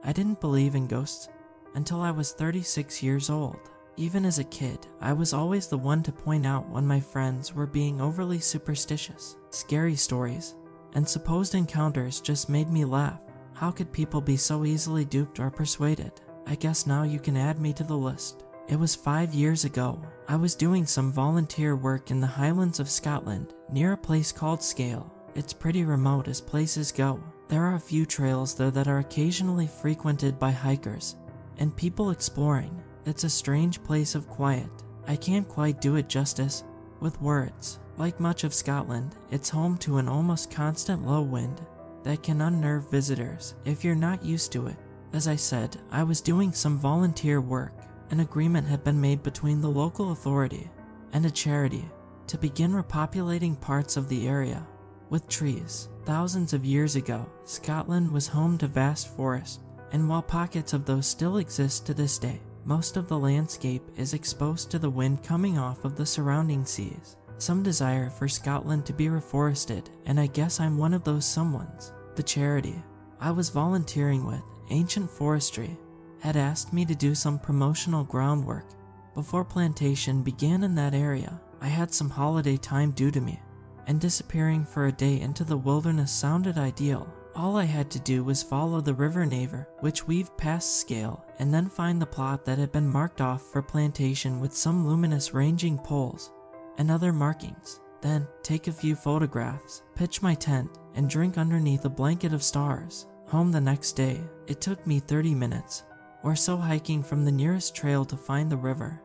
I didn't believe in ghosts until I was 36 years old. Even as a kid, I was always the one to point out when my friends were being overly superstitious. Scary stories and supposed encounters just made me laugh. How could people be so easily duped or persuaded? I guess now you can add me to the list. It was 5 years ago. I was doing some volunteer work in the Highlands of Scotland, near a place called Scale. It's pretty remote as places go. There are a few trails there that are occasionally frequented by hikers and people exploring. It's a strange place of quiet. I can't quite do it justice with words. Like much of Scotland, it's home to an almost constant low wind that can unnerve visitors if you're not used to it. As I said, I was doing some volunteer work. An agreement had been made between the local authority and a charity to begin repopulating parts of the area with trees. Thousands of years ago, Scotland was home to vast forests, and while pockets of those still exist to this day, most of the landscape is exposed to the wind coming off of the surrounding seas. Some desire for Scotland to be reforested, and I guess I'm one of those someones. The charity I was volunteering with, Ancient Forestry, had asked me to do some promotional groundwork before plantation began in that area. I had some holiday time due to me, and disappearing for a day into the wilderness sounded ideal. All I had to do was follow the river Naver, which weaved past Scale, and then find the plot that had been marked off for plantation with some luminous ranging poles and other markings. Then take a few photographs, pitch my tent, and drink underneath a blanket of stars. Home the next day. It took me 30 minutes or so hiking from the nearest trail to find the river,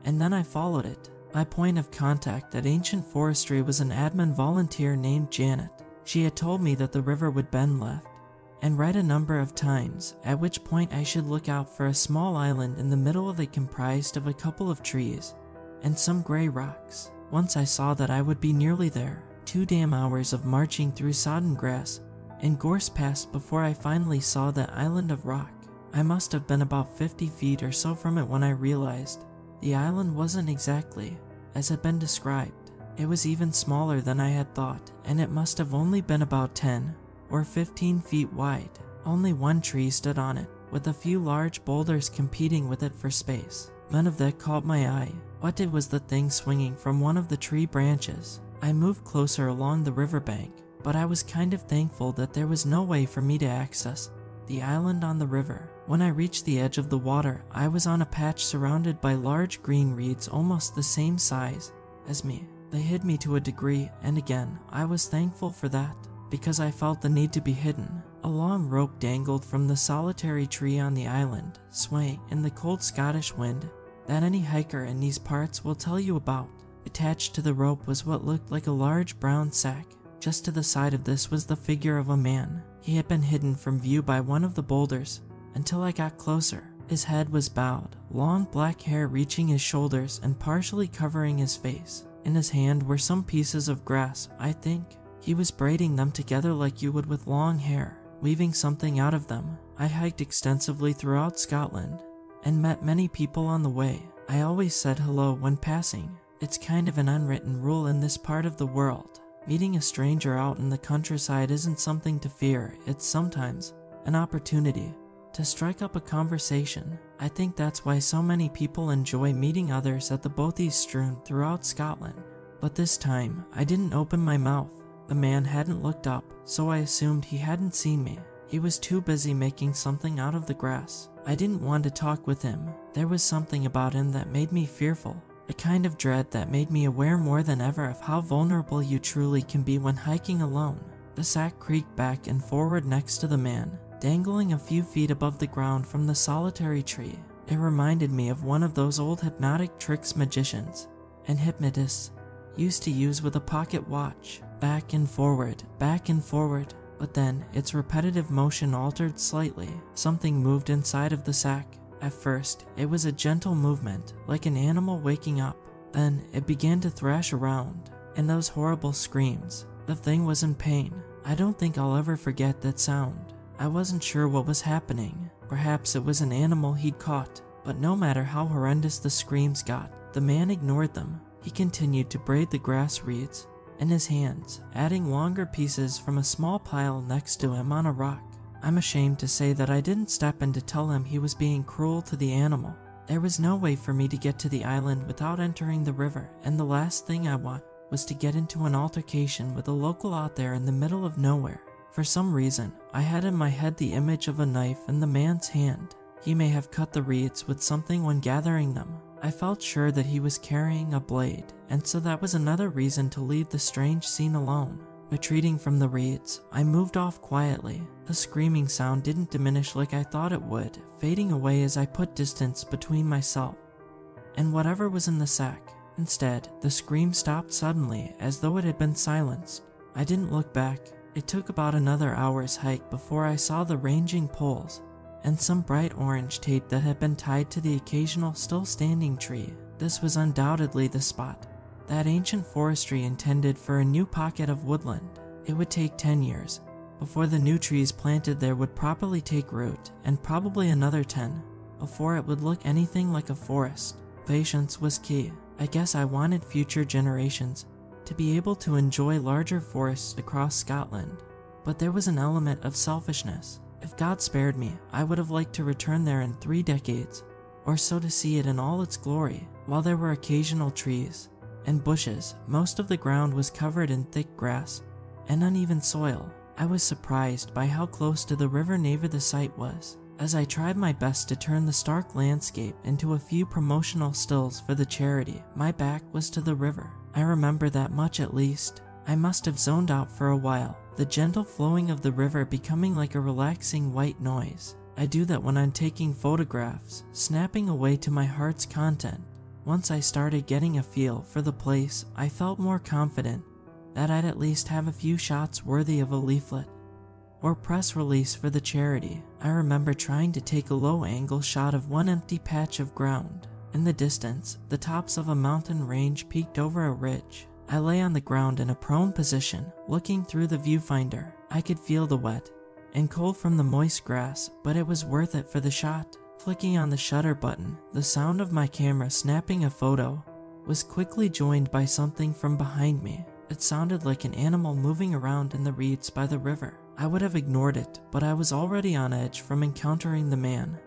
and then I followed it. My point of contact at Ancient Forestry was an admin volunteer named Janet. She had told me that the river would bend left and right a number of times, at which point I should look out for a small island in the middle of it comprised of a couple of trees and some gray rocks. Once I saw that I would be nearly there. 2 damn hours of marching through sodden grass and gorse passed before I finally saw the island of rock. I must have been about 50 feet or so from it when I realized the island wasn't exactly as had been described. It was even smaller than I had thought, and it must have only been about 10 or 15 feet wide. Only one tree stood on it, with a few large boulders competing with it for space. None of that caught my eye. What did was the thing swinging from one of the tree branches. I moved closer along the riverbank, but I was kind of thankful that there was no way for me to access the island on the river. When I reached the edge of the water, I was on a patch surrounded by large green reeds almost the same size as me. They hid me to a degree, and again, I was thankful for that, because I felt the need to be hidden. A long rope dangled from the solitary tree on the island, swaying in the cold Scottish wind that any hiker in these parts will tell you about. Attached to the rope was what looked like a large brown sack. Just to the side of this was the figure of a man. He had been hidden from view by one of the boulders until I got closer. His head was bowed, long black hair reaching his shoulders and partially covering his face. In his hand were some pieces of grass, I think. He was braiding them together like you would with long hair, weaving something out of them. I hiked extensively throughout Scotland and met many people on the way. I always said hello when passing. It's kind of an unwritten rule in this part of the world. Meeting a stranger out in the countryside isn't something to fear, it's sometimes an opportunity to strike up a conversation. I think that's why so many people enjoy meeting others at the bothies strewn throughout Scotland. But this time, I didn't open my mouth. The man hadn't looked up, so I assumed he hadn't seen me. He was too busy making something out of the grass. I didn't want to talk with him. There was something about him that made me fearful. A kind of dread that made me aware more than ever of how vulnerable you truly can be when hiking alone. The sack creaked back and forward next to the man, dangling a few feet above the ground from the solitary tree. It reminded me of one of those old hypnotic tricks magicians and hypnotists used to use with a pocket watch. Back and forward, but then its repetitive motion altered slightly. Something moved inside of the sack. At first, it was a gentle movement, like an animal waking up. Then, it began to thrash around, and those horrible screams. The thing was in pain. I don't think I'll ever forget that sound. I wasn't sure what was happening. Perhaps it was an animal he'd caught, but no matter how horrendous the screams got, the man ignored them. He continued to braid the grass reeds in his hands, adding longer pieces from a small pile next to him on a rock. I'm ashamed to say that I didn't step in to tell him he was being cruel to the animal. There was no way for me to get to the island without entering the river, and the last thing I want was to get into an altercation with a local out there in the middle of nowhere. For some reason, I had in my head the image of a knife in the man's hand. He may have cut the reeds with something when gathering them. I felt sure that he was carrying a blade, and so that was another reason to leave the strange scene alone. Retreating from the reeds, I moved off quietly. The screaming sound didn't diminish like I thought it would, fading away as I put distance between myself and whatever was in the sack. Instead, the scream stopped suddenly, as though it had been silenced. I didn't look back. It took about another hour's hike before I saw the ranging poles and some bright orange tape that had been tied to the occasional still-standing tree. This was undoubtedly the spot that ancient forestry intended for a new pocket of woodland. It would take 10 years before the new trees planted there would properly take root, and probably another 10 before it would look anything like a forest. Patience was key. I guess I wanted future generations to be able to enjoy larger forests across Scotland, but there was an element of selfishness. If God spared me, I would have liked to return there in 3 decades or so to see it in all its glory. While there were occasional trees and bushes, most of the ground was covered in thick grass and uneven soil. I was surprised by how close to the river Neva the site was. As I tried my best to turn the stark landscape into a few promotional stills for the charity, my back was to the river. I remember that much at least. I must have zoned out for a while, the gentle flowing of the river becoming like a relaxing white noise. I do that when I'm taking photographs, snapping away to my heart's content. Once I started getting a feel for the place, I felt more confident that I'd at least have a few shots worthy of a leaflet or press release for the charity. I remember trying to take a low-angle shot of one empty patch of ground. In the distance, the tops of a mountain range peeked over a ridge. I lay on the ground in a prone position, looking through the viewfinder. I could feel the wet and cold from the moist grass, but it was worth it for the shot. Clicking on the shutter button, the sound of my camera snapping a photo was quickly joined by something from behind me. It sounded like an animal moving around in the reeds by the river. I would have ignored it, but I was already on edge from encountering the man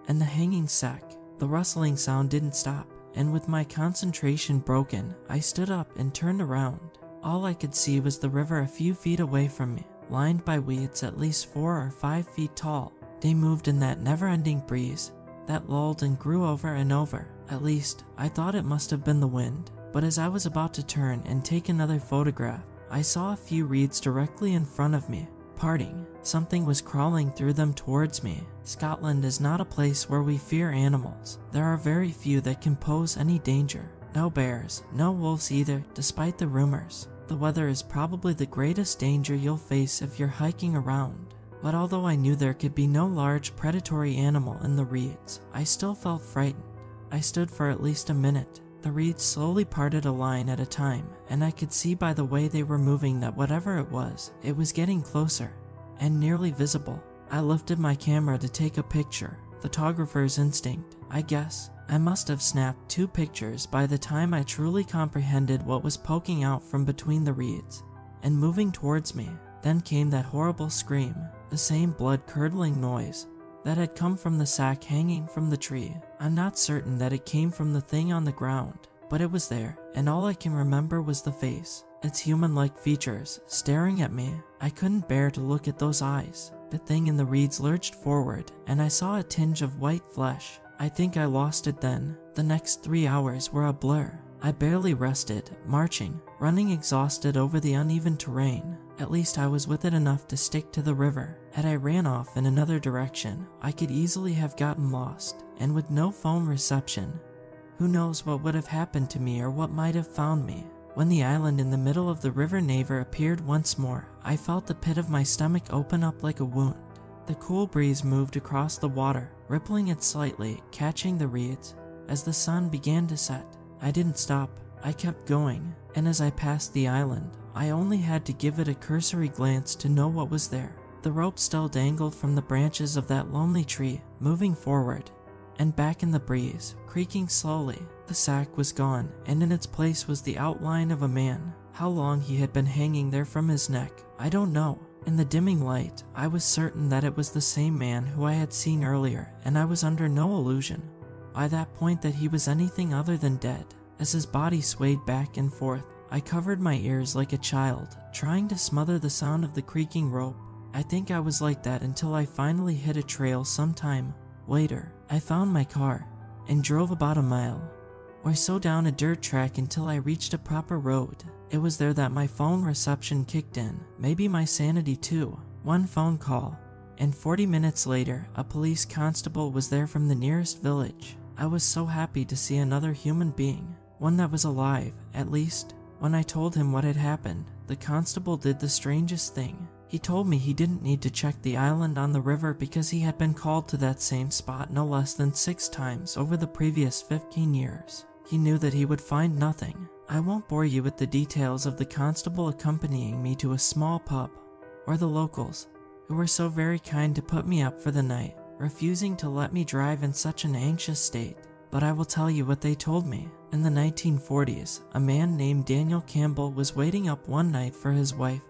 and the hanging sack. The rustling sound didn't stop, and with my concentration broken, I stood up and turned around. All I could see was the river a few feet away from me, lined by weeds at least 4 or 5 feet tall. They moved in that never-ending breeze that lulled and grew over and over. At least, I thought it must have been the wind. But as I was about to turn and take another photograph, I saw a few reeds directly in front of me, parting. Something was crawling through them towards me. Scotland is not a place where we fear animals. There are very few that can pose any danger. No bears, no wolves either, despite the rumors. The weather is probably the greatest danger you'll face if you're hiking around. But although I knew there could be no large predatory animal in the reeds, I still felt frightened. I stood for at least a minute. The reeds slowly parted a line at a time, and I could see by the way they were moving that whatever it was getting closer and nearly visible. I lifted my camera to take a picture. Photographer's instinct, I guess. I must have snapped 2 pictures by the time I truly comprehended what was poking out from between the reeds and moving towards me. Then came that horrible scream, the same blood-curdling noise that had come from the sack hanging from the tree. I'm not certain that it came from the thing on the ground, but it was there, and all I can remember was the face, its human-like features, staring at me. I couldn't bear to look at those eyes. The thing in the reeds lurched forward, and I saw a tinge of white flesh. I think I lost it then. The next 3 hours were a blur. I barely rested, marching, running exhausted over the uneven terrain. At least I was with it enough to stick to the river. Had I ran off in another direction, I could easily have gotten lost, and with no phone reception, who knows what would have happened to me or what might have found me. When the island in the middle of the river Neva appeared once more, I felt the pit of my stomach open up like a wound. The cool breeze moved across the water, rippling it slightly, catching the reeds as the sun began to set. I didn't stop. I kept going, and as I passed the island, I only had to give it a cursory glance to know what was there. The rope still dangled from the branches of that lonely tree, moving forward and back in the breeze, creaking slowly. The sack was gone, and in its place was the outline of a man. How long he had been hanging there from his neck, I don't know. In the dimming light, I was certain that it was the same man who I had seen earlier, and I was under no illusion by that point that he was anything other than dead. As his body swayed back and forth, I covered my ears like a child, trying to smother the sound of the creaking rope. I think I was like that until I finally hit a trail sometime later. I found my car and drove about a mile or so down a dirt track until I reached a proper road. It was there that my phone reception kicked in, maybe my sanity too. One phone call, and 40 minutes later, a police constable was there from the nearest village. I was so happy to see another human being, one that was alive, at least. When I told him what had happened, the constable did the strangest thing. He told me he didn't need to check the island on the river because he had been called to that same spot no less than 6 times over the previous 15 years. He knew that he would find nothing. I won't bore you with the details of the constable accompanying me to a small pub, or the locals, who were so very kind to put me up for the night, refusing to let me drive in such an anxious state. But I will tell you what they told me. In the 1940s, a man named Daniel Campbell was waiting up one night for his wife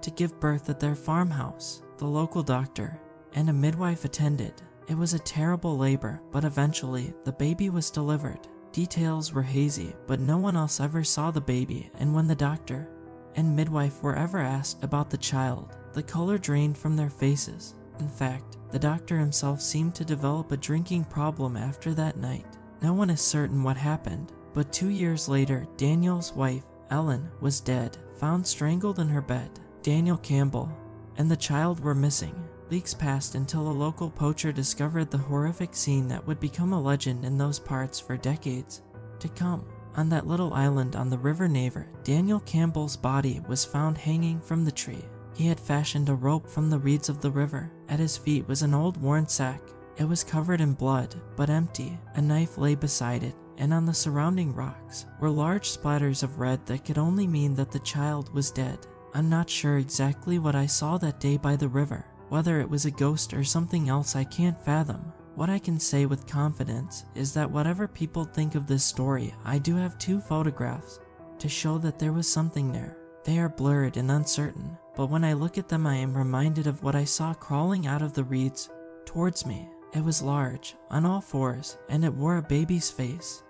to give birth at their farmhouse. The local doctor and a midwife attended. It was a terrible labor, but eventually the baby was delivered. Details were hazy, but no one else ever saw the baby, and when the doctor and midwife were ever asked about the child, the color drained from their faces. In fact, the doctor himself seemed to develop a drinking problem after that night. No one is certain what happened, but 2 years later, Daniel's wife, Ellen, was dead, found strangled in her bed. Daniel Campbell and the child were missing. Weeks passed until a local poacher discovered the horrific scene that would become a legend in those parts for decades to come. On that little island on the River Naver, Daniel Campbell's body was found hanging from the tree. He had fashioned a rope from the reeds of the river. At his feet was an old worn sack. It was covered in blood, but empty. A knife lay beside it, and on the surrounding rocks were large splatters of red that could only mean that the child was dead. I'm not sure exactly what I saw that day by the river. Whether it was a ghost or something else I can't fathom. What I can say with confidence is that whatever people think of this story, I do have 2 photographs to show that there was something there. They are blurred and uncertain, but when I look at them I am reminded of what I saw crawling out of the reeds towards me. It was large, on all 4s, and it wore a baby's face.